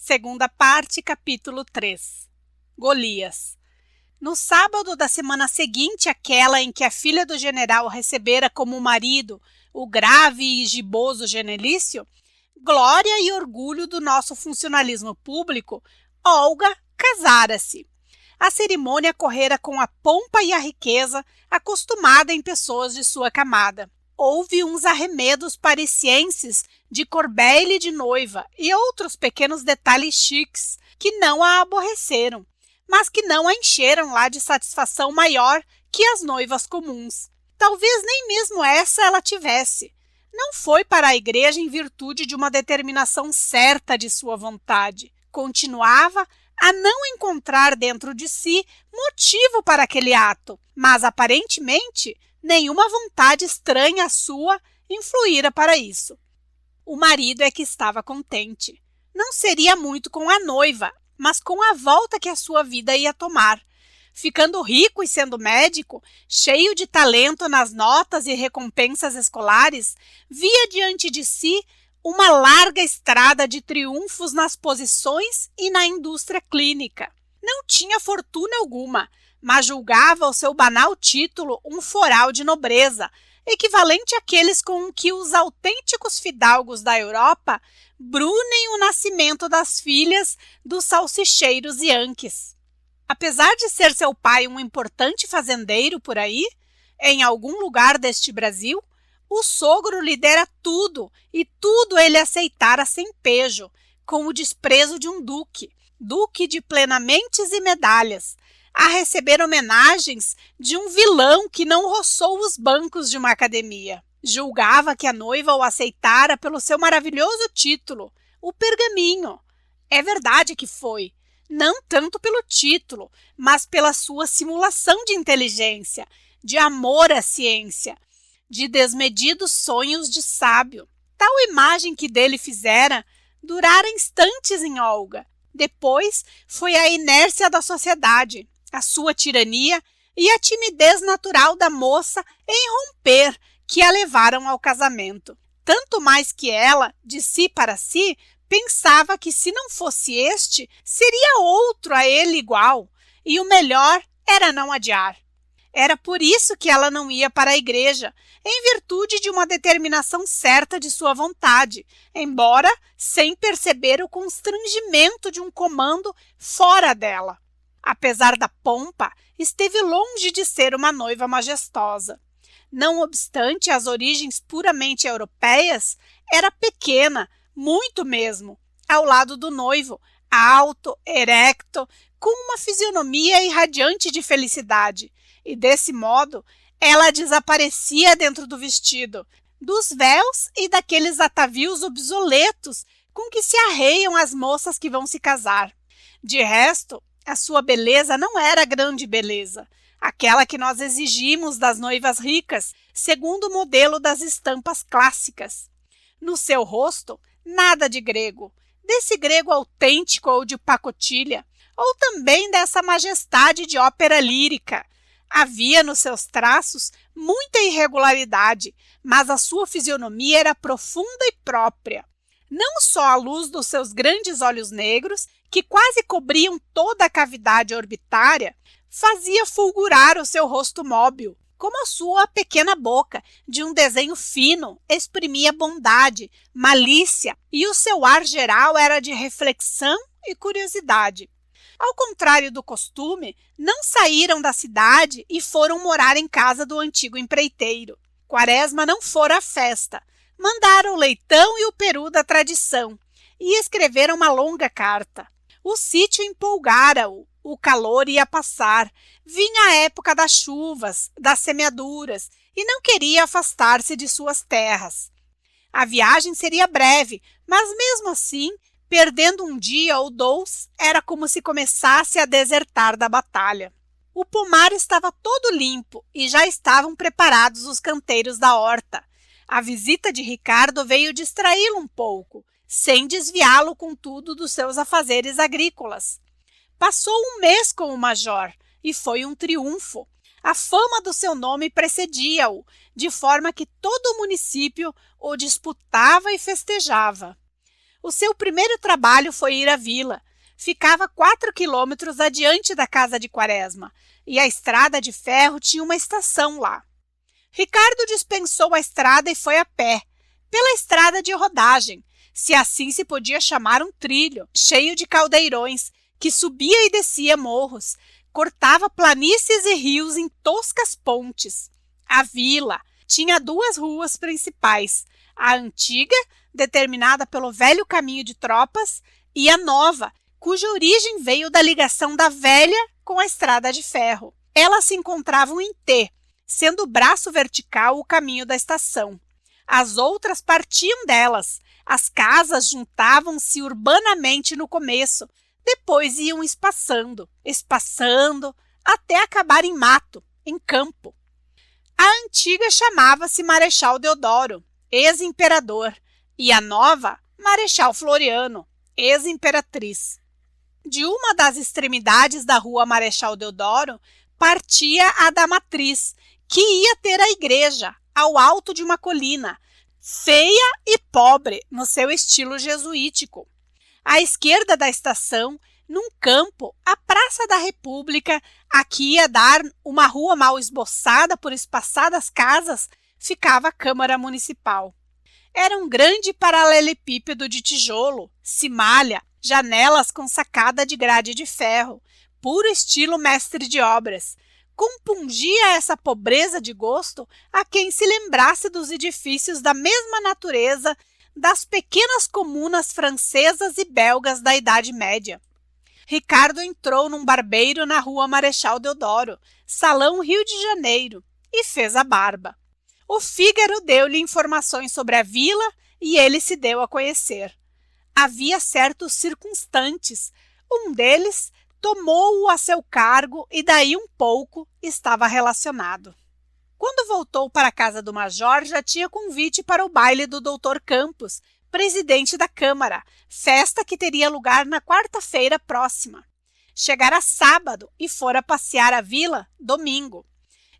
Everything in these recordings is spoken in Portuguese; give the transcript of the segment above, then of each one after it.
Segunda parte, capítulo 3. Golias. No sábado da semana seguinte àquela em que a filha do general recebera como marido o grave e giboso Genelício, glória e orgulho do nosso funcionalismo público, Olga casara-se. A cerimônia correra com a pompa e a riqueza acostumada em pessoas de sua camada. Houve uns arremedos parisienses de corbeille de noiva e outros pequenos detalhes chiques que não a aborreceram, mas que não a encheram lá de satisfação maior que as noivas comuns. Talvez nem mesmo essa ela tivesse. Não foi para a igreja em virtude de uma determinação certa de sua vontade. Continuava a não encontrar dentro de si motivo para aquele ato, mas aparentemente nenhuma vontade estranha à sua influíra para isso. O marido é que estava contente. Não seria muito com a noiva, mas com a volta que a sua vida ia tomar. Ficando rico e sendo médico, cheio de talento nas notas e recompensas escolares, via diante de si uma larga estrada de triunfos nas posições e na indústria clínica. Não tinha fortuna alguma, mas julgava o seu banal título um foral de nobreza, equivalente àqueles com que os autênticos fidalgos da Europa brunem o nascimento das filhas dos salsicheiros yankees. Apesar de ser seu pai um importante fazendeiro por aí, em algum lugar deste Brasil, o sogro lhe dera tudo e tudo ele aceitara sem pejo, com o desprezo de um duque de plenamentes e medalhas, a receber homenagens de um vilão que não roçou os bancos de uma academia. Julgava que a noiva o aceitara pelo seu maravilhoso título, o pergaminho. É verdade que foi, não tanto pelo título, mas pela sua simulação de inteligência, de amor à ciência, de desmedidos sonhos de sábio. Tal imagem que dele fizera durara instantes em Olga. Depois foi a inércia da sociedade, a sua tirania e a timidez natural da moça em romper que a levaram ao casamento. Tanto mais que ela, de si para si, pensava que se não fosse este, seria outro a ele igual, e o melhor era não adiar. Era por isso que ela não ia para a igreja, em virtude de uma determinação certa de sua vontade, embora sem perceber o constrangimento de um comando fora dela. Apesar da pompa, esteve longe de ser uma noiva majestosa. Não obstante as origens puramente europeias, era pequena, muito mesmo, ao lado do noivo, alto, erecto, com uma fisionomia irradiante de felicidade, e desse modo ela desaparecia dentro do vestido, dos véus e daqueles atavios obsoletos com que se arreiam as moças que vão se casar. De resto, a sua beleza não era grande beleza, aquela que nós exigimos das noivas ricas, segundo o modelo das estampas clássicas. No seu rosto, nada de grego, desse grego autêntico ou de pacotilha, ou também dessa majestade de ópera lírica. Havia nos seus traços muita irregularidade, mas a sua fisionomia era profunda e própria. Não só a luz dos seus grandes olhos negros, que quase cobriam toda a cavidade orbitária, fazia fulgurar o seu rosto móbil, como a sua pequena boca, de um desenho fino, exprimia bondade, malícia, e o seu ar geral era de reflexão e curiosidade. Ao contrário do costume, não saíram da cidade e foram morar em casa do antigo empreiteiro. Quaresma não fora à festa. Mandaram o leitão e o peru da tradição e escreveram uma longa carta. O sítio empolgara-o, o calor ia passar, vinha a época das chuvas, das semeaduras, e não queria afastar-se de suas terras. A viagem seria breve, mas mesmo assim, perdendo um dia ou dois, era como se começasse a desertar da batalha. O pomar estava todo limpo e já estavam preparados os canteiros da horta. A visita de Ricardo veio distraí-lo um pouco, sem desviá-lo, contudo, dos seus afazeres agrícolas. Passou um mês com o major e foi um triunfo. A fama do seu nome precedia-o, de forma que todo o município o disputava e festejava. O seu primeiro trabalho foi ir à vila. Ficava 4 quilômetros adiante da casa de Quaresma, e a estrada de ferro tinha uma estação lá. Ricardo dispensou a estrada e foi a pé, pela estrada de rodagem, se assim se podia chamar um trilho, cheio de caldeirões, que subia e descia morros, cortava planícies e rios em toscas pontes. A vila tinha 2 ruas principais, a antiga, determinada pelo velho caminho de tropas, e a nova, cuja origem veio da ligação da velha com a estrada de ferro. Elas se encontravam em T, sendo o braço vertical o caminho da estação. As outras partiam delas. As casas juntavam-se urbanamente no começo, depois iam espaçando, até acabar em mato, em campo. A antiga chamava-se Marechal Deodoro, ex-imperador, e a nova, Marechal Floriano, ex-imperatriz. De uma das extremidades da rua Marechal Deodoro, partia a da Matriz, que ia ter a igreja, ao alto de uma colina, feia e pobre no seu estilo jesuítico. À esquerda da estação, num campo, a Praça da República, a que ia dar uma rua mal esboçada por espaçadas casas, ficava a Câmara Municipal. Era um grande paralelepípedo de tijolo, cimalha, janelas com sacada de grade de ferro, puro estilo mestre de obras. Compungia essa pobreza de gosto a quem se lembrasse dos edifícios da mesma natureza das pequenas comunas francesas e belgas da Idade Média. Ricardo entrou num barbeiro na rua Marechal Deodoro, Salão Rio de Janeiro, e fez a barba. O Fígaro deu-lhe informações sobre a vila e ele se deu a conhecer. Havia certos circunstantes. Um deles tomou-o a seu cargo e daí um pouco estava relacionado. Quando voltou para a casa do major, já tinha convite para o baile do Dr. Campos, presidente da Câmara, festa que teria lugar na quarta-feira próxima. Chegara sábado e fora passear a vila domingo.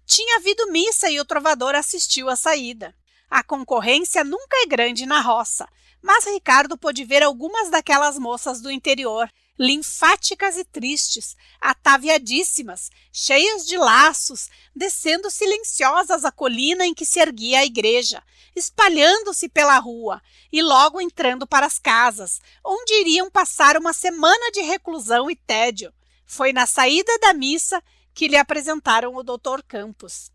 Tinha havido missa e o trovador assistiu à saída. A concorrência nunca é grande na roça, mas Ricardo pôde ver algumas daquelas moças do interior, linfáticas e tristes, ataviadíssimas, cheias de laços, descendo silenciosas a colina em que se erguia a igreja, espalhando-se pela rua e logo entrando para as casas, onde iriam passar uma semana de reclusão e tédio. Foi na saída da missa que lhe apresentaram o Dr. Campos.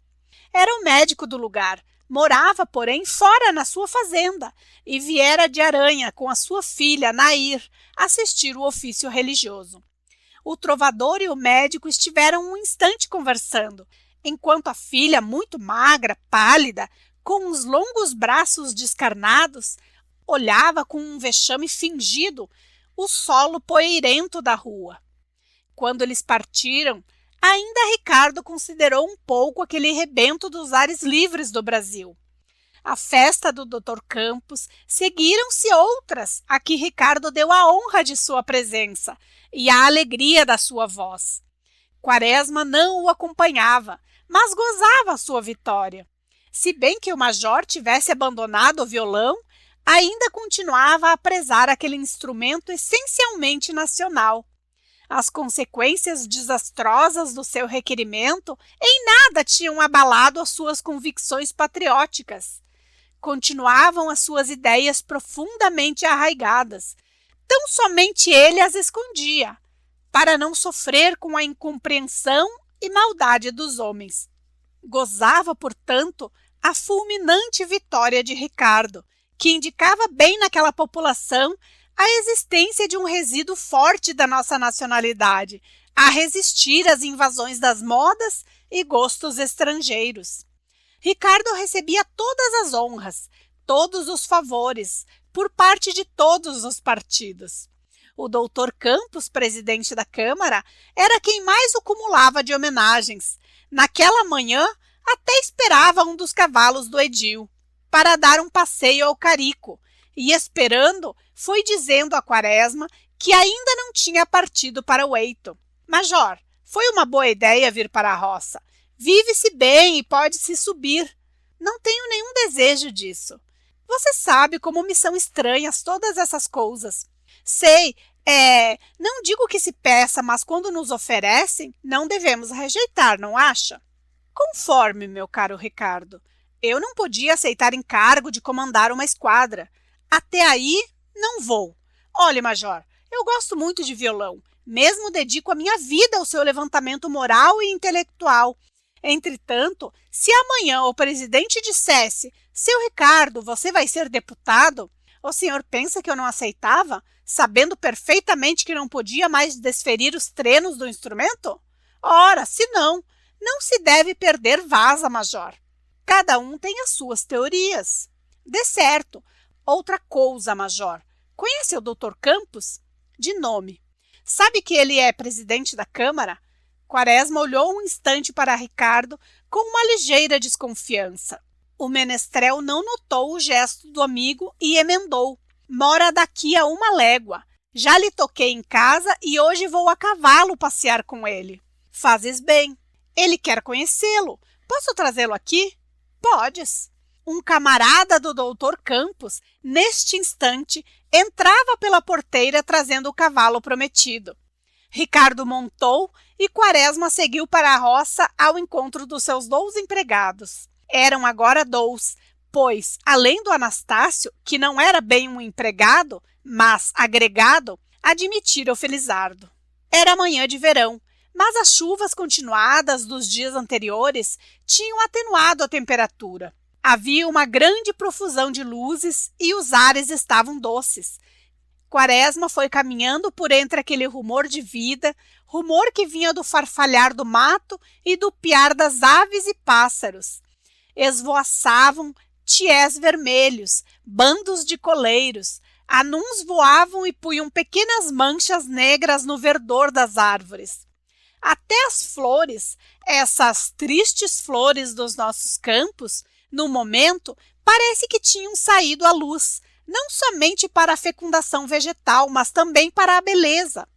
Era o médico do lugar. Morava, porém, fora na sua fazenda e viera de Aranha com a sua filha, Nair, assistir o ofício religioso. O trovador e o médico estiveram um instante conversando, enquanto a filha, muito magra, pálida, com os longos braços descarnados, olhava com um vexame fingido o solo poeirento da rua. Quando eles partiram, ainda Ricardo considerou um pouco aquele rebento dos ares livres do Brasil. À festa do Dr. Campos seguiram-se outras a que Ricardo deu a honra de sua presença e a alegria da sua voz. Quaresma não o acompanhava, mas gozava a sua vitória. Se bem que o major tivesse abandonado o violão, ainda continuava a prezar aquele instrumento essencialmente nacional. As consequências desastrosas do seu requerimento em nada tinham abalado as suas convicções patrióticas. Continuavam as suas ideias profundamente arraigadas. Tão somente ele as escondia, para não sofrer com a incompreensão e maldade dos homens. Gozava, portanto, a fulminante vitória de Ricardo, que indicava bem naquela população a existência de um resíduo forte da nossa nacionalidade, a resistir às invasões das modas e gostos estrangeiros. Ricardo recebia todas as honras, todos os favores, por parte de todos os partidos. O Dr. Campos, presidente da Câmara, era quem mais o cumulava de homenagens. Naquela manhã, até esperava um dos cavalos do edil, para dar um passeio ao Carico, e esperando, foi dizendo a Quaresma que ainda não tinha partido para o Eito. Major, foi uma boa ideia vir para a roça. Vive-se bem e pode-se subir. Não tenho nenhum desejo disso. Você sabe como me são estranhas todas essas coisas. Sei, não digo que se peça, mas quando nos oferecem, não devemos rejeitar, não acha? Conforme, meu caro Ricardo. Eu não podia aceitar encargo de comandar uma esquadra. Até aí, não vou. Olhe, Major, eu gosto muito de violão. Mesmo dedico a minha vida ao seu levantamento moral e intelectual. Entretanto, se amanhã o presidente dissesse: seu Ricardo, você vai ser deputado, o senhor pensa que eu não aceitava, sabendo perfeitamente que não podia mais desferir os trenos do instrumento? Ora, se não, não se deve perder vaza, Major. Cada um tem as suas teorias. De certo. Outra coisa, Major. Conhece o Dr. Campos? De nome. Sabe que ele é presidente da Câmara? Quaresma olhou um instante para Ricardo com uma ligeira desconfiança. O menestrel não notou o gesto do amigo e emendou. Mora daqui a 1 légua. Já lhe toquei em casa e hoje vou a cavalo passear com ele. Fazes bem. Ele quer conhecê-lo. Posso trazê-lo aqui? Podes. Um camarada do Dr. Campos, neste instante, entrava pela porteira trazendo o cavalo prometido. Ricardo montou e Quaresma seguiu para a roça ao encontro dos seus 2 empregados. Eram agora 2, pois, além do Anastácio, que não era bem um empregado, mas agregado, admitira o Felizardo. Era manhã de verão, mas as chuvas continuadas dos dias anteriores tinham atenuado a temperatura. Havia uma grande profusão de luzes e os ares estavam doces. Quaresma foi caminhando por entre aquele rumor de vida, rumor que vinha do farfalhar do mato e do piar das aves e pássaros. Esvoaçavam tiés vermelhos, bandos de coleiros, anuns voavam e punham pequenas manchas negras no verdor das árvores. Até as flores, essas tristes flores dos nossos campos, no momento, parece que tinham saído à luz, não somente para a fecundação vegetal, mas também para a beleza.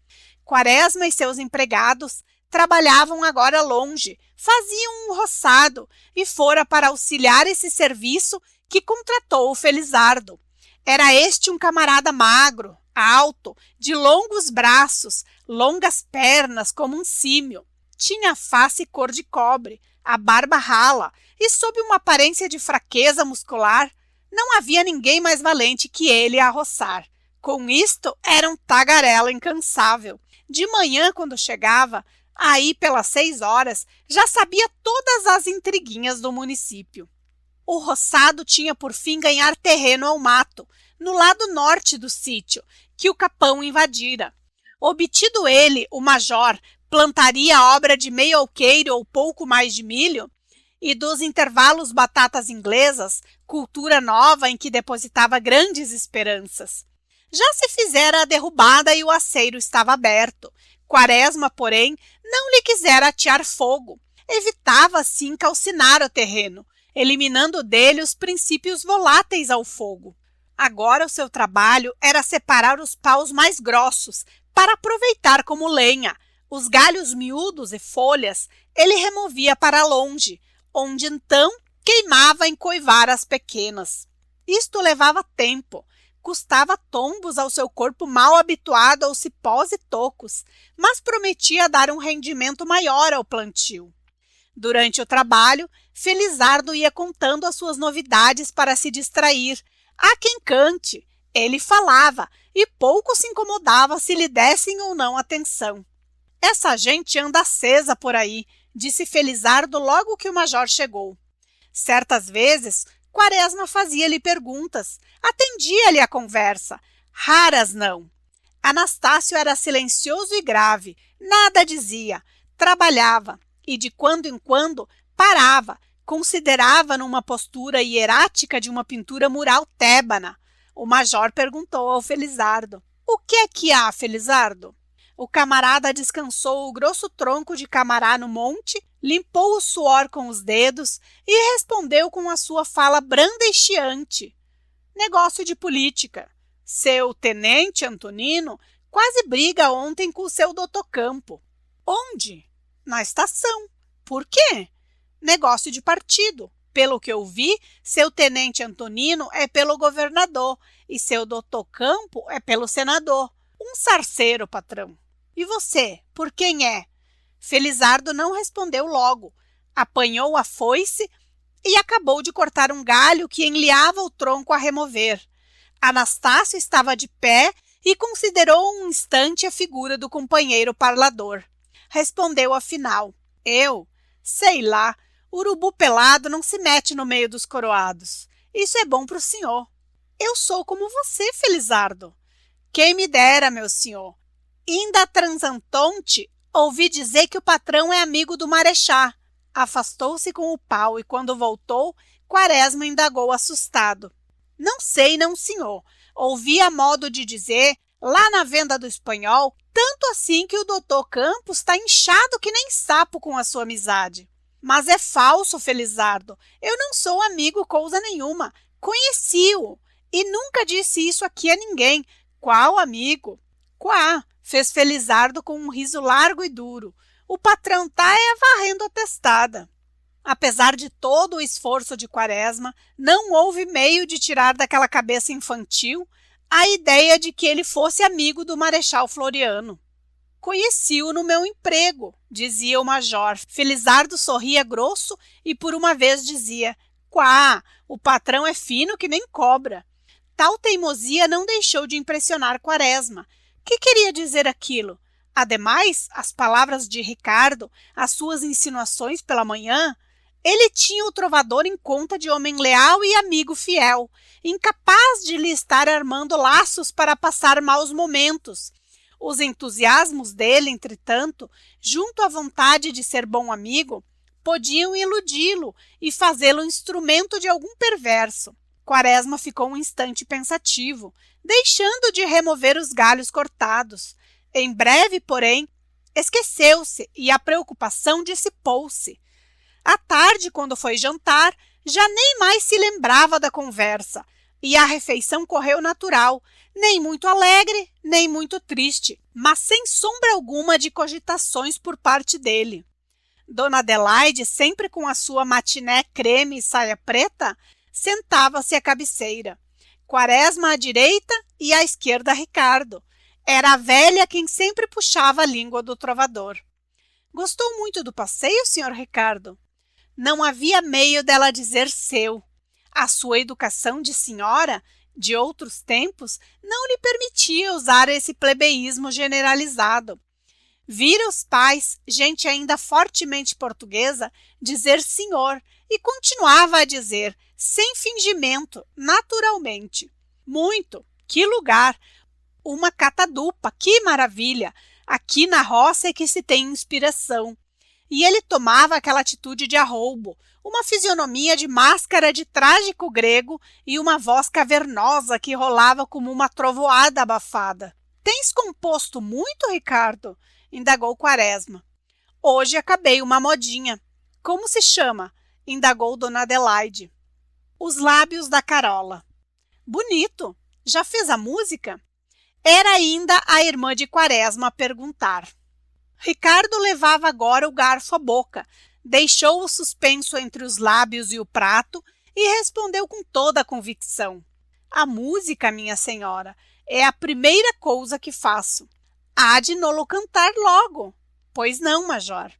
Quaresma e seus empregados trabalhavam agora longe, faziam um roçado e fora para auxiliar esse serviço que contratou o Felizardo. Era este um camarada magro, alto, de longos braços, longas pernas como um símio. Tinha a face cor de cobre, a barba rala e, sob uma aparência de fraqueza muscular, não havia ninguém mais valente que ele a roçar. Com isto, era um tagarela incansável. De manhã, quando chegava, aí pelas 6 horas, já sabia todas as intriguinhas do município. O roçado tinha por fim ganhar terreno ao mato, no lado norte do sítio, que o capão invadira. Obtido ele, o major, plantaria a obra de meio alqueire ou pouco mais de milho, e dos intervalos batatas inglesas, cultura nova em que depositava grandes esperanças. Já se fizera a derrubada e o aceiro estava aberto. Quaresma, porém, não lhe quisera atear fogo. Evitava, assim, calcinar o terreno, eliminando dele os princípios voláteis ao fogo. Agora o seu trabalho era separar os paus mais grossos, para aproveitar como lenha. Os galhos miúdos e folhas ele removia para longe, onde então queimava em coivar as pequenas. Isto levava tempo, custava tombos ao seu corpo mal habituado aos cipós e tocos, mas prometia dar um rendimento maior ao plantio. Durante o trabalho, Felizardo ia contando as suas novidades para se distrair. Há quem cante, ele falava e pouco se incomodava se lhe dessem ou não atenção. Essa gente anda acesa por aí, disse Felizardo logo que o major chegou. Certas vezes, Quaresma fazia-lhe perguntas, atendia-lhe a conversa. Raras não. Anastácio era silencioso e grave, nada dizia, trabalhava e de quando em quando parava, considerava numa postura hierática de uma pintura mural tébana. O major perguntou ao Felizardo: "O que é que há, Felizardo?" O camarada descansou o grosso tronco de camará no monte, limpou o suor com os dedos e respondeu com a sua fala branda e chiante: "Negócio de política. Seu tenente Antonino quase briga ontem com o seu Dotocampo." "Onde?" "Na estação." "Por quê?" "Negócio de partido." pelo que eu vi, seu tenente Antonino é pelo governador e seu doutor Campo é pelo senador. Um sarceiro, patrão. E você, por quem é? Felizardo não respondeu logo. Apanhou a foice e acabou de cortar um galho que enliava o tronco a remover. Anastácio estava de pé e considerou um instante a figura do companheiro parlador. Respondeu afinal: eu? Sei lá, urubu pelado não se mete no meio dos coroados. Isso é bom para o senhor. Eu sou como você, Felizardo. Quem me dera, meu senhor. Inda transantonte, ouvi dizer que o patrão é amigo do marechá. Afastou-se com o pau e, quando voltou, Quaresma indagou assustado. Não sei, não, senhor. Ouvi a modo de dizer, lá na venda do Espanhol, tanto assim que o doutor Campos está inchado que nem sapo com a sua amizade. Mas é falso, Felizardo. Eu não sou amigo coisa nenhuma. Conheci-o. E nunca disse isso aqui a ninguém. Qual amigo? Quá, fez Felizardo com um riso largo e duro. O patrão tá varrendo a testada. Apesar de todo o esforço de Quaresma, não houve meio de tirar daquela cabeça infantil a ideia de que ele fosse amigo do Marechal Floriano. Conheci-o no meu emprego, dizia o major. Felizardo sorria grosso e por uma vez dizia: quá, o patrão é fino que nem cobra. Tal teimosia não deixou de impressionar Quaresma. Que queria dizer aquilo? Ademais, as palavras de Ricardo, as suas insinuações pela manhã, ele tinha o trovador em conta de homem leal e amigo fiel, incapaz de lhe estar armando laços para passar maus momentos. Os entusiasmos dele, entretanto, junto à vontade de ser bom amigo, podiam iludi-lo e fazê-lo instrumento de algum perverso. Quaresma ficou um instante pensativo, deixando de remover os galhos cortados. Em breve, porém, esqueceu-se e a preocupação dissipou-se. À tarde, quando foi jantar, já nem mais se lembrava da conversa, e a refeição correu natural, nem muito alegre, nem muito triste, mas sem sombra alguma de cogitações por parte dele. Dona Adelaide, sempre com a sua matiné creme e saia preta, sentava-se à cabeceira. Quaresma à direita e à esquerda Ricardo. Era a velha quem sempre puxava a língua do trovador. Gostou muito do passeio, senhor Ricardo? Não havia meio dela dizer seu. A sua educação de senhora, de outros tempos, não lhe permitia usar esse plebeísmo generalizado. Vira os pais, gente ainda fortemente portuguesa, dizer senhor e continuava a dizer, sem fingimento, naturalmente. Muito! Que lugar! Uma catadupa, que maravilha! Aqui na roça é que se tem inspiração. E ele tomava aquela atitude de arroubo, uma fisionomia de máscara de trágico grego e uma voz cavernosa que rolava como uma trovoada abafada. Tens composto muito, Ricardo? Indagou Quaresma. Hoje acabei uma modinha. Como se chama? Indagou Dona Adelaide. Os lábios da Carola. Bonito. Já fez a música? Era ainda a irmã de Quaresma a perguntar. Ricardo levava agora o garfo à boca, deixou o suspenso entre os lábios e o prato e respondeu com toda a convicção. A música, minha senhora, é a primeira coisa que faço. Há de nolo cantar logo. Pois não, major.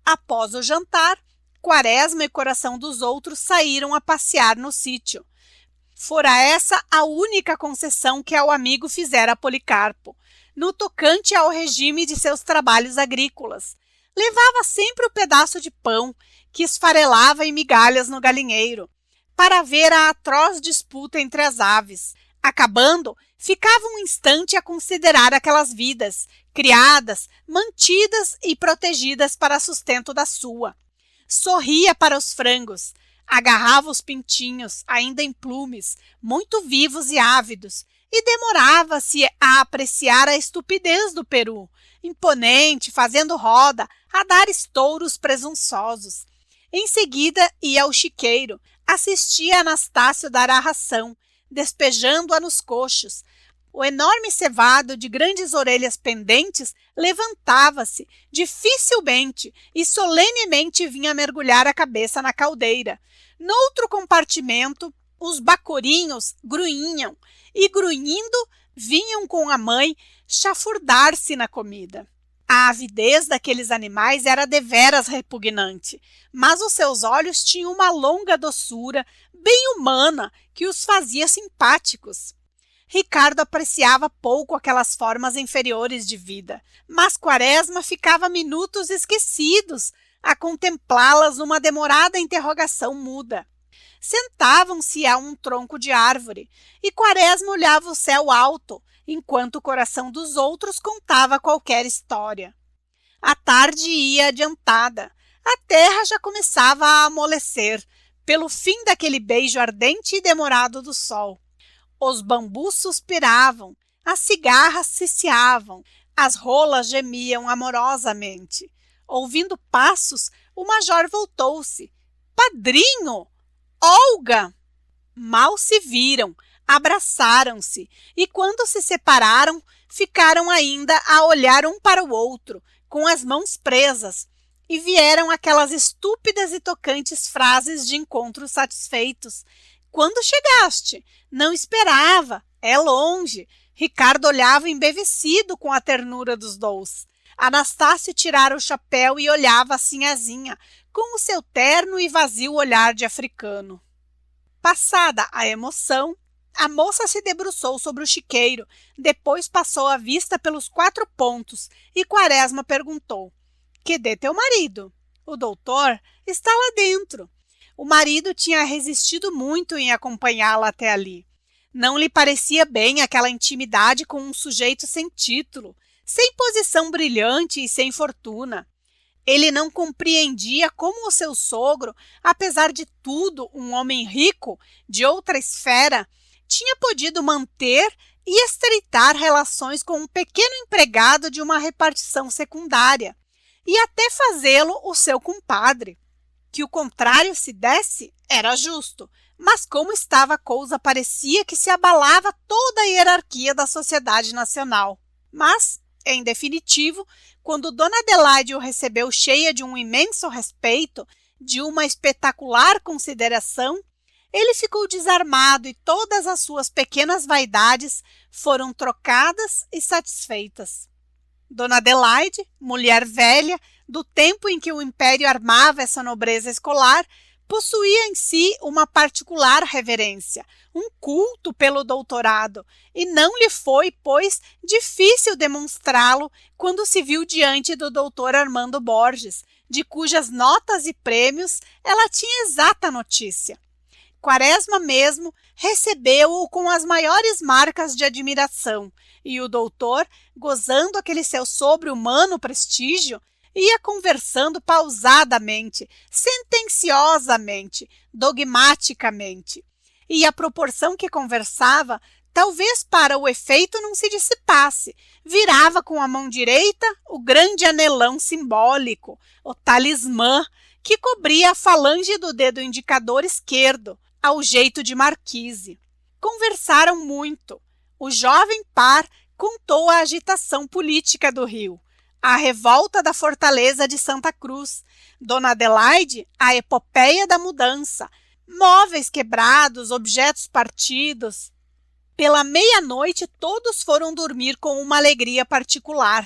Após o jantar, Quaresma e Coração dos Outros saíram a passear no sítio. Fora essa a única concessão que ao amigo fizera a Policarpo, no tocante ao regime de seus trabalhos agrícolas. Levava sempre o pedaço de pão, que esfarelava em migalhas no galinheiro, para ver a atroz disputa entre as aves. Acabando, ficava um instante a considerar aquelas vidas, criadas, mantidas e protegidas para sustento da sua. Sorria para os frangos, agarrava os pintinhos, ainda em plumes, muito vivos e ávidos, e demorava-se a apreciar a estupidez do peru, imponente, fazendo roda, a dar estouros presunçosos. Em seguida ia ao chiqueiro, assistia Anastácio dar a ração, despejando-a nos coxos, O enorme cevado de grandes orelhas pendentes levantava-se dificilmente e solenemente vinha mergulhar a cabeça na caldeira. Noutro compartimento, os bacorinhos grunhiam e, grunhindo, vinham com a mãe chafurdar-se na comida. A avidez daqueles animais era deveras repugnante, mas os seus olhos tinham uma longa doçura, bem humana, que os fazia simpáticos. Ricardo apreciava pouco aquelas formas inferiores de vida, mas Quaresma ficava minutos esquecidos a contemplá-las numa demorada interrogação muda. Sentavam-se a um tronco de árvore, e Quaresma olhava o céu alto, enquanto o coração dos outros contava qualquer história. A tarde ia adiantada, a terra já começava a amolecer, pelo fim daquele beijo ardente e demorado do sol. Os bambus suspiravam, as cigarras ciciavam, as rolas gemiam amorosamente. Ouvindo passos, o major voltou-se. — Padrinho! Olga! Mal se viram, abraçaram-se e, quando se separaram, ficaram ainda a olhar um para o outro, com as mãos presas, e vieram aquelas estúpidas e tocantes frases de encontros satisfeitos. — Quando chegaste? Não esperava. É longe. Ricardo olhava embevecido com a ternura dos dois. Anastácio tirara o chapéu e olhava a sinhazinha, com o seu terno e vazio olhar de africano. Passada a emoção, a moça se debruçou sobre o chiqueiro, depois passou a vista pelos 4 pontos e Quaresma perguntou: — Que dê teu marido? O doutor está lá dentro. O marido tinha resistido muito em acompanhá-la até ali. Não lhe parecia bem aquela intimidade com um sujeito sem título, sem posição brilhante e sem fortuna. Ele não compreendia como o seu sogro, apesar de tudo um homem rico, de outra esfera, tinha podido manter e estreitar relações com um pequeno empregado de uma repartição secundária, e até fazê-lo o seu compadre. Que o contrário se desse era justo, mas como estava a coisa, parecia que se abalava toda a hierarquia da sociedade nacional. Mas, em definitivo, quando Dona Adelaide o recebeu cheia de um imenso respeito, de uma espetacular consideração, ele ficou desarmado e todas as suas pequenas vaidades foram trocadas e satisfeitas. Dona Adelaide, mulher velha, do tempo em que o Império armava essa nobreza escolar, possuía em si uma particular reverência, um culto pelo doutorado, e não lhe foi, pois, difícil demonstrá-lo quando se viu diante do doutor Armando Borges, de cujas notas e prêmios ela tinha exata notícia. Quaresma mesmo recebeu-o com as maiores marcas de admiração, e o doutor, gozando aquele seu sobre-humano prestígio, ia conversando pausadamente, sentenciosamente, dogmaticamente. E à proporção que conversava, talvez para o efeito não se dissipasse, virava com a mão direita o grande anelão simbólico, o talismã, que cobria a falange do dedo indicador esquerdo, ao jeito de marquise. Conversaram muito. O jovem par contou a agitação política do Rio, a revolta da fortaleza de Santa Cruz, Dona Adelaide, a epopeia da mudança, móveis quebrados, objetos partidos. Pela meia-noite todos foram dormir com uma alegria particular.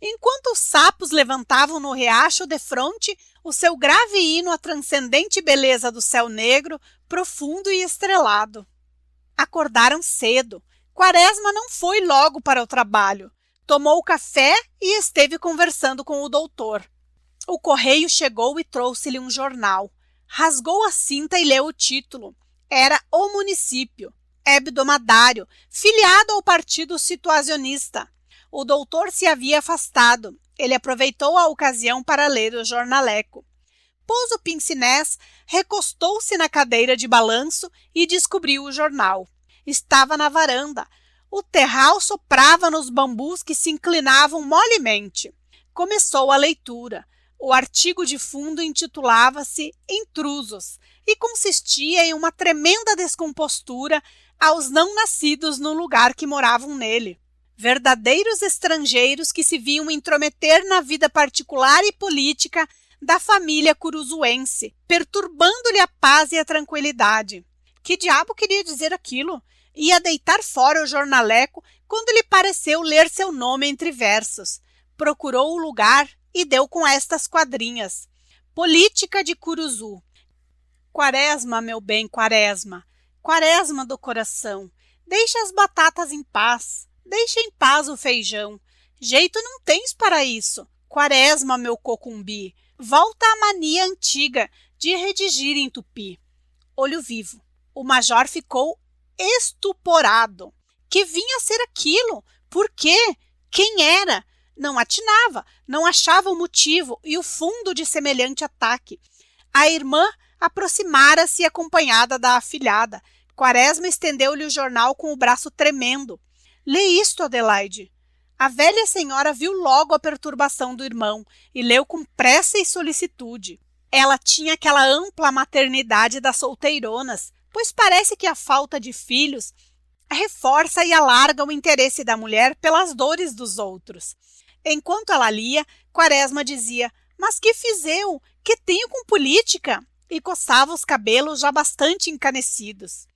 Enquanto os sapos levantavam no riacho defronte o seu grave hino à transcendente beleza do céu negro, profundo e estrelado. Acordaram cedo. Quaresma não foi logo para o trabalho. Tomou o café e esteve conversando com o doutor. O correio chegou e trouxe-lhe um jornal. Rasgou a cinta e leu o título. Era O Município, hebdomadário, filiado ao partido situacionista. O doutor se havia afastado. Ele aproveitou a ocasião para ler o jornaleco. Pôs o pince-nez, recostou-se na cadeira de balanço e descobriu o jornal. Estava na varanda. O terral soprava nos bambus que se inclinavam molemente. Começou a leitura. O artigo de fundo intitulava-se Intrusos e consistia em uma tremenda descompostura aos não nascidos no lugar que moravam nele. Verdadeiros estrangeiros que se viam intrometer na vida particular e política da família curuzuense, perturbando-lhe a paz e a tranquilidade. Que diabo queria dizer aquilo? Ia deitar fora o jornaleco quando lhe pareceu ler seu nome entre versos. Procurou o lugar e deu com estas quadrinhas. Política de Curuzu. Quaresma, meu bem, Quaresma. Quaresma do coração. Deixa as batatas em paz. Deixa em paz o feijão. Jeito não tens para isso. Quaresma, meu cocumbi. Volta à mania antiga de redigir em tupi. Olho vivo. O major ficou estuporado. Que vinha a ser aquilo? Por quê? Quem era? Não atinava, não achava o motivo e o fundo de semelhante ataque. A irmã aproximara-se acompanhada da afilhada. Quaresma estendeu-lhe o jornal com o braço tremendo. Lê isto, Adelaide. A velha senhora viu logo a perturbação do irmão e leu com pressa e solicitude. Ela tinha aquela ampla maternidade das solteironas, pois parece que a falta de filhos reforça e alarga o interesse da mulher pelas dores dos outros. Enquanto ela lia, Quaresma dizia: mas que fiz eu? Que tenho com política? E coçava os cabelos já bastante encanecidos.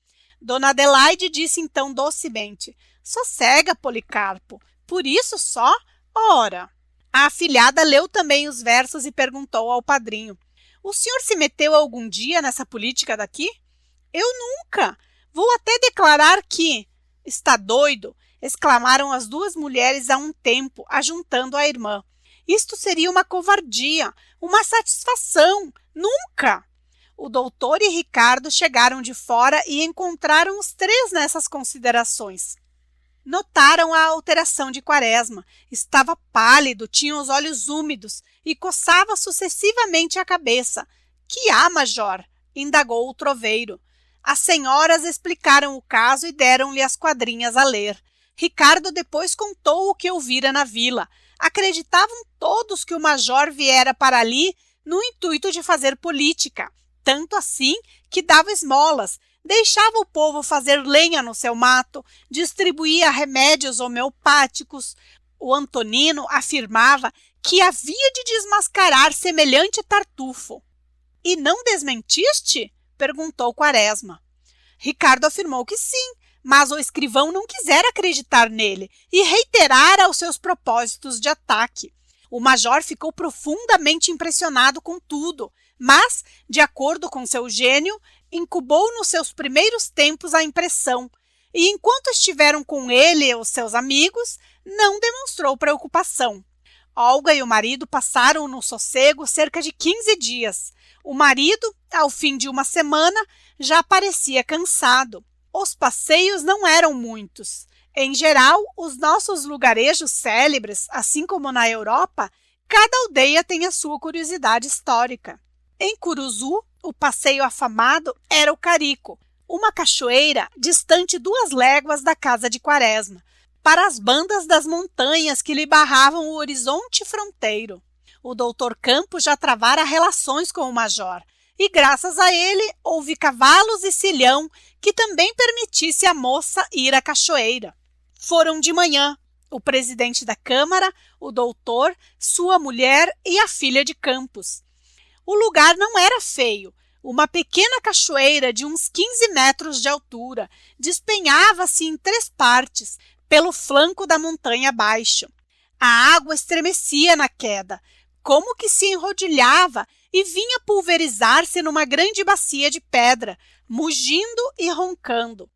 Dona Adelaide disse então docemente: sossega, Policarpo. Por isso só? Ora! A afilhada leu também os versos e perguntou ao padrinho: o senhor se meteu algum dia nessa política daqui? Eu nunca! Vou até declarar que... Está doido? Exclamaram as duas mulheres a um tempo, ajuntando a irmã. Isto seria uma covardia, uma satisfação. Nunca! O doutor e Ricardo chegaram de fora e encontraram os três nessas considerações. Notaram a alteração de Quaresma. Estava pálido, tinha os olhos úmidos e coçava sucessivamente a cabeça. Que há, major? Indagou o troveiro. As senhoras explicaram o caso e deram-lhe as quadrinhas a ler. Ricardo depois contou o que ouvira na vila. Acreditavam todos que o major viera para ali no intuito de fazer política, tanto assim que dava esmolas, deixava o povo fazer lenha no seu mato, distribuía remédios homeopáticos. O Antonino afirmava que havia de desmascarar semelhante tartufo. E não desmentiste? Perguntou Quaresma. Ricardo afirmou que sim, mas o escrivão não quisera acreditar nele e reiterara os seus propósitos de ataque. O major ficou profundamente impressionado com tudo, mas, de acordo com seu gênio, incubou nos seus primeiros tempos a impressão, e enquanto estiveram com ele e os seus amigos, não demonstrou preocupação. Olga e o marido passaram no sossego cerca de 15 dias. O marido, ao fim de uma semana, já parecia cansado. Os passeios não eram muitos. Em geral, os nossos lugarejos célebres, assim como na Europa, cada aldeia tem a sua curiosidade histórica. Em Curuzu, o passeio afamado era o Carico, uma cachoeira distante 2 léguas da casa de Quaresma, para as bandas das montanhas que lhe barravam o horizonte fronteiro. O doutor Campos já travara relações com o major, e graças a ele houve cavalos e cilhão que também permitisse à moça ir à cachoeira. Foram de manhã, o presidente da Câmara, o doutor, sua mulher e a filha de Campos. O lugar não era feio. Uma pequena cachoeira de uns 15 metros de altura despenhava-se em 3 partes, pelo flanco da montanha abaixo. A água estremecia na queda, como que se enrodilhava e vinha pulverizar-se numa grande bacia de pedra, mugindo e roncando.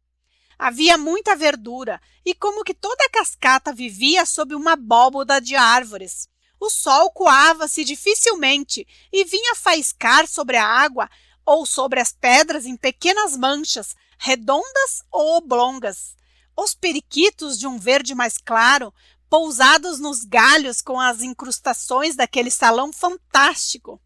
Havia muita verdura e como que toda a cascata vivia sob uma abóboda de árvores. O sol coava-se dificilmente e vinha faiscar sobre a água ou sobre as pedras em pequenas manchas, redondas ou oblongas. Os periquitos de um verde mais claro, pousados nos galhos com as incrustações daquele salão fantástico.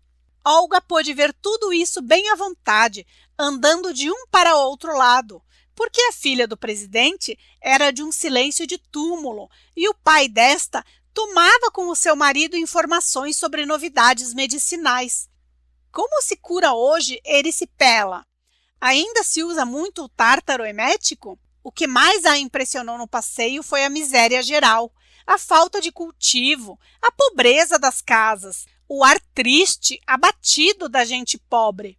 Olga pôde ver tudo isso bem à vontade, andando de um para outro lado, porque a filha do presidente era de um silêncio de túmulo e o pai desta tomava com o seu marido informações sobre novidades medicinais. Como se cura hoje erisipela? Ainda se usa muito o tártaro emético? O que mais a impressionou no passeio foi a miséria geral, a falta de cultivo, a pobreza das casas, o ar triste, abatido da gente pobre.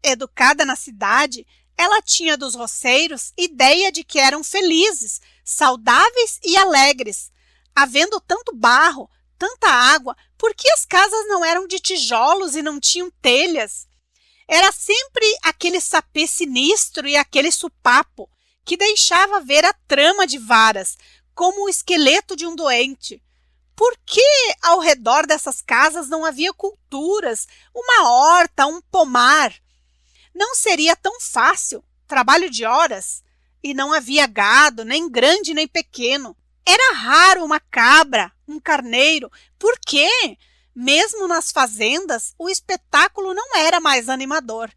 Educada na cidade, ela tinha dos roceiros ideia de que eram felizes, saudáveis e alegres. Havendo tanto barro, tanta água, por que as casas não eram de tijolos e não tinham telhas? Era sempre aquele sapê sinistro e aquele supapo, que deixava ver a trama de varas, como o esqueleto de um doente. Por que ao redor dessas casas não havia culturas, uma horta, um pomar? Não seria tão fácil, trabalho de horas? E não havia gado, nem grande nem pequeno. Era raro uma cabra, um carneiro. Por quê? Mesmo nas fazendas, o espetáculo não era mais animador.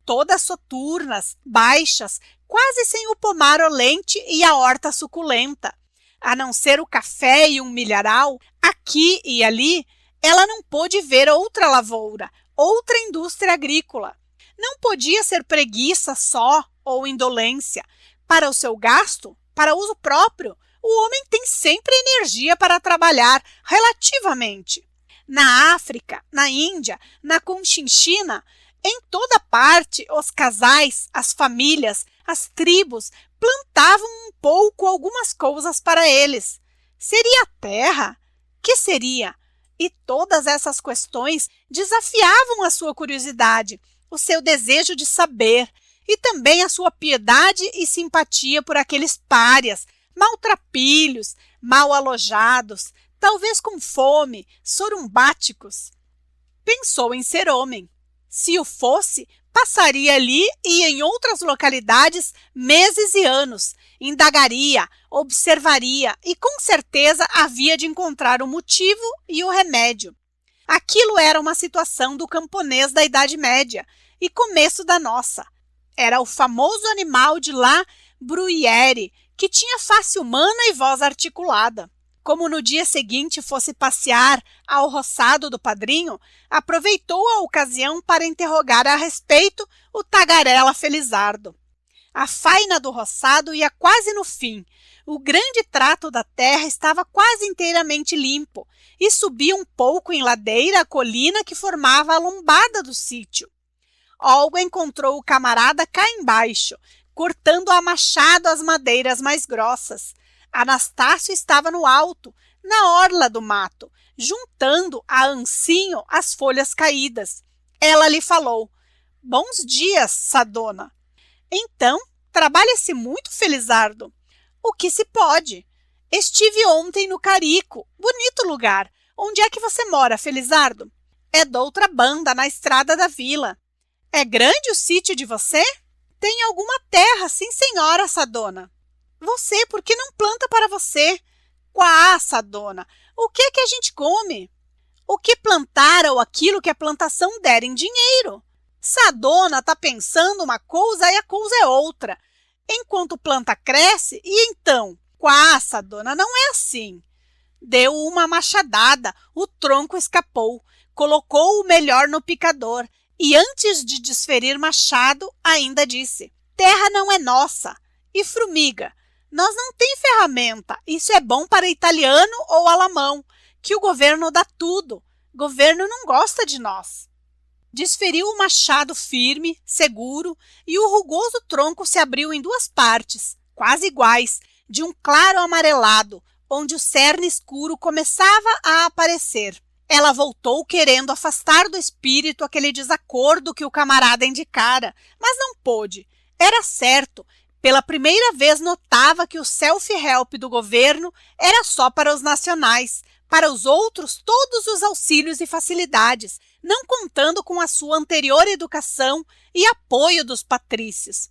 Todas soturnas, baixas, quase sem o pomar olente e a horta suculenta. A não ser o café e um milharal, aqui e ali, ela não pôde ver outra lavoura, outra indústria agrícola. Não podia ser preguiça só ou indolência. Para o seu gasto, para uso próprio, o homem tem sempre energia para trabalhar, relativamente. Na África, na Índia, na Conchinchina, em toda parte, os casais, as famílias, as tribos plantavam um pouco algumas coisas para eles. Seria a terra? Que seria? E todas essas questões desafiavam a sua curiosidade, o seu desejo de saber e também a sua piedade e simpatia por aqueles párias, maltrapilhos, mal alojados, talvez com fome, sorumbáticos. Pensou em ser homem. Se o fosse, passaria ali e em outras localidades meses e anos, indagaria, observaria e com certeza havia de encontrar o motivo e o remédio. Aquilo era uma situação do camponês da Idade Média e começo da nossa. Era o famoso animal de La Bruyère, que tinha face humana e voz articulada. Como no dia seguinte fosse passear ao roçado do padrinho, aproveitou a ocasião para interrogar a respeito o tagarela Felizardo. A faina do roçado ia quase no fim. O grande trato da terra estava quase inteiramente limpo e subia um pouco em ladeira a colina que formava a lombada do sítio. Olga encontrou o camarada cá embaixo, cortando a machado as madeiras mais grossas. Anastácio estava no alto, na orla do mato, juntando a ancinho as folhas caídas. Ela lhe falou: "Bons dias, Sadona." "Então, trabalha-se muito, Felizardo?" "O que se pode. Estive ontem no Carico, bonito lugar. Onde é que você mora, Felizardo?" "É doutra banda, na estrada da vila." "É grande o sítio de você?" "Tem alguma terra, sim, senhora, Sadona." "Você, por que não planta para você?" "Quá, Sadona, o que é que a gente come?" "O que plantar ou aquilo que a plantação der em dinheiro." "Sadona está pensando uma coisa e a coisa é outra. Enquanto planta cresce, e então?" "Quá, Sadona, não é assim." Deu uma machadada, o tronco escapou, colocou o melhor no picador e antes de desferir machado, ainda disse: "Terra não é nossa." "E frumiga?" "Nós não tem ferramenta. Isso é bom para italiano ou alamão, que o governo dá tudo. Governo não gosta de nós." Desferiu o machado firme, seguro, e o rugoso tronco se abriu em duas partes, quase iguais, de um claro amarelado, onde o cerne escuro começava a aparecer. Ela voltou querendo afastar do espírito aquele desacordo que o camarada indicara, mas não pôde. Era certo. Pela primeira vez notava que o self-help do governo era só para os nacionais, para os outros todos os auxílios e facilidades, não contando com a sua anterior educação e apoio dos patrícios.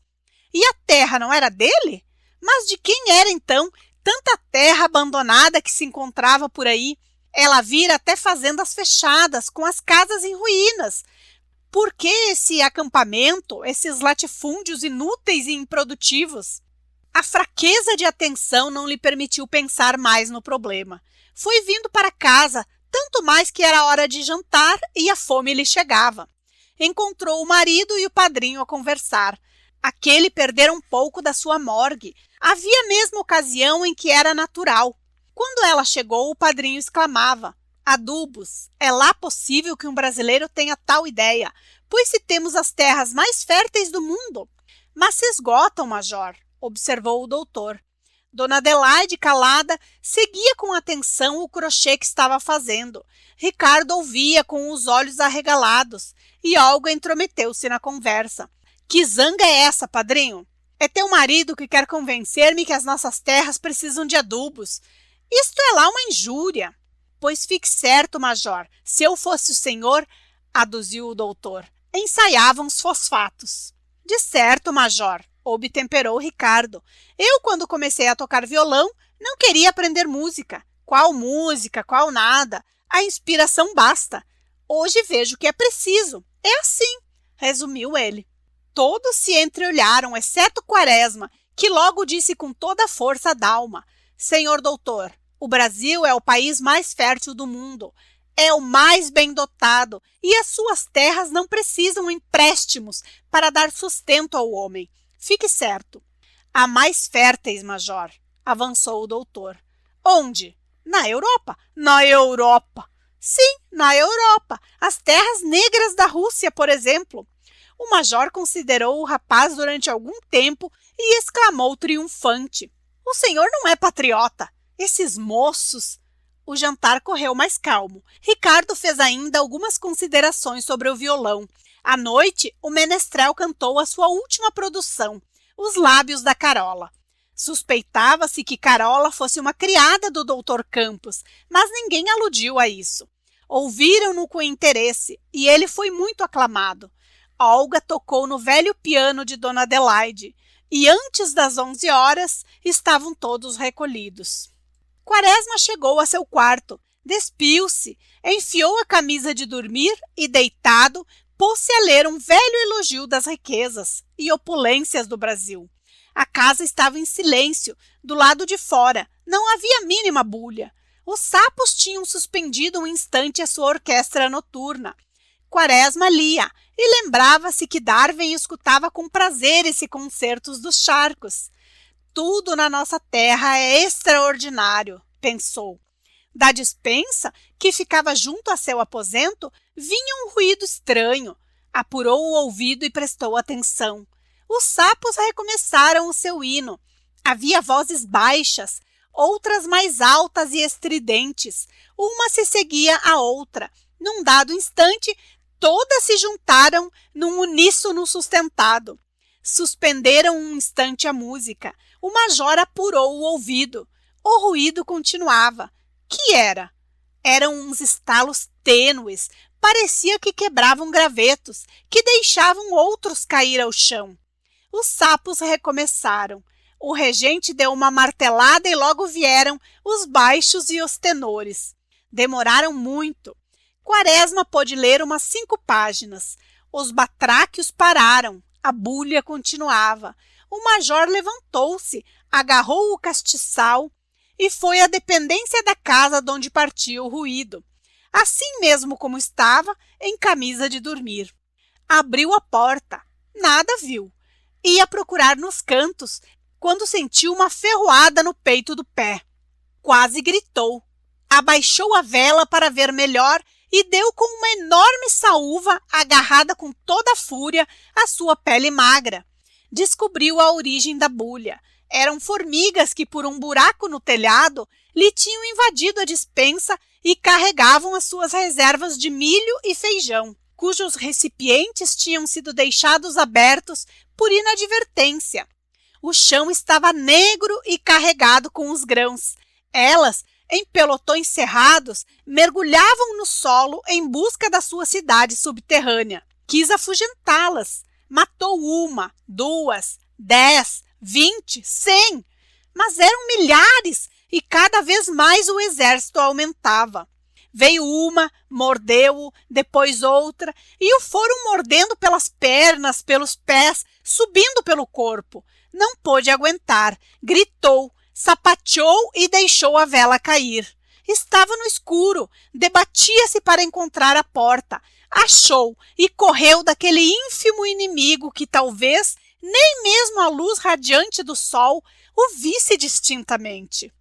E a terra não era dele? Mas de quem era então tanta terra abandonada que se encontrava por aí? Ela vira até fazendas fechadas, com as casas em ruínas. Por que esse acampamento, esses latifúndios inúteis e improdutivos? A fraqueza de atenção não lhe permitiu pensar mais no problema. Foi vindo para casa, tanto mais que era hora de jantar e a fome lhe chegava. Encontrou o marido e o padrinho a conversar. Aquele perdera um pouco da sua morgue. Havia mesmo ocasião em que era natural. Quando ela chegou, o padrinho exclamava: adubos, é lá possível que um brasileiro tenha tal ideia, pois se temos as terras mais férteis do mundo. Mas se esgotam, major, observou o doutor. Dona Adelaide, calada, seguia com atenção o crochê que estava fazendo. Ricardo ouvia com os olhos arregalados e Olga intrometeu-se na conversa. Que zanga é essa, padrinho? É teu marido que quer convencer-me que as nossas terras precisam de adubos. Isto é lá uma injúria. Pois fique certo, major, se eu fosse o senhor, aduziu o doutor, ensaiavam os fosfatos. De certo, major, obtemperou Ricardo. Eu, quando comecei a tocar violão, não queria aprender música. Qual música, qual nada. A inspiração basta. Hoje vejo que é preciso. É assim, resumiu ele. Todos se entreolharam, exceto Quaresma, que logo disse com toda a força d'alma: senhor doutor, o Brasil é o país mais fértil do mundo. É o mais bem dotado e as suas terras não precisam empréstimos para dar sustento ao homem. Fique certo. Há mais férteis, major, avançou o doutor. Onde? Na Europa. Na Europa. Sim, na Europa. As terras negras da Rússia, por exemplo. O major considerou o rapaz durante algum tempo e exclamou triunfante: o senhor não é patriota. Esses moços... O jantar correu mais calmo. Ricardo fez ainda algumas considerações sobre o violão. À noite, o menestrel cantou a sua última produção, Os Lábios da Carola. Suspeitava-se que Carola fosse uma criada do Dr. Campos, mas ninguém aludiu a isso. Ouviram-no com interesse e ele foi muito aclamado. Olga tocou no velho piano de Dona Adelaide e antes das 11 horas estavam todos recolhidos. Quaresma chegou a seu quarto, despiu-se, enfiou a camisa de dormir e, deitado, pôs-se a ler um velho elogio das riquezas e opulências do Brasil. A casa estava em silêncio, do lado de fora, não havia a mínima bulha. Os sapos tinham suspendido um instante a sua orquestra noturna. Quaresma lia e lembrava-se que Darwin escutava com prazer esse concertos dos charcos. Tudo na nossa terra é extraordinário, pensou. Da despensa, que ficava junto a seu aposento, vinha um ruído estranho. Apurou o ouvido e prestou atenção. Os sapos recomeçaram o seu hino. Havia vozes baixas, outras mais altas e estridentes. Uma se seguia à outra. Num dado instante, todas se juntaram num uníssono sustentado. Suspenderam um instante a música. O major apurou o ouvido. O ruído continuava. Que era? Eram uns estalos tênues. Parecia que quebravam gravetos, que deixavam outros cair ao chão. Os sapos recomeçaram. O regente deu uma martelada e logo vieram os baixos e os tenores. Demoraram muito. Quaresma pôde ler umas 5 páginas. Os batráquios pararam. A bulha continuava. O major levantou-se, agarrou o castiçal e foi à dependência da casa de onde partia o ruído. Assim mesmo como estava, em camisa de dormir. Abriu a porta. Nada viu. Ia procurar nos cantos, quando sentiu uma ferroada no peito do pé. Quase gritou. Abaixou a vela para ver melhor e deu com uma enorme saúva agarrada com toda a fúria à sua pele magra. Descobriu a origem da bulha. Eram formigas que, por um buraco no telhado, lhe tinham invadido a despensa e carregavam as suas reservas de milho e feijão, cujos recipientes tinham sido deixados abertos por inadvertência. O chão estava negro e carregado com os grãos. Elas, em pelotões cerrados, mergulhavam no solo em busca da sua cidade subterrânea. Quis afugentá-las. Matou 1, 2, 10, 20, 100. Mas eram milhares e cada vez mais o exército aumentava. Veio uma, mordeu-o, depois outra, e o foram mordendo pelas pernas, pelos pés, subindo pelo corpo. Não pôde aguentar, gritou, sapateou e deixou a vela cair. Estava no escuro, debatia-se para encontrar a porta. Achou e correu daquele ínfimo inimigo que talvez nem mesmo a luz radiante do sol o visse distintamente.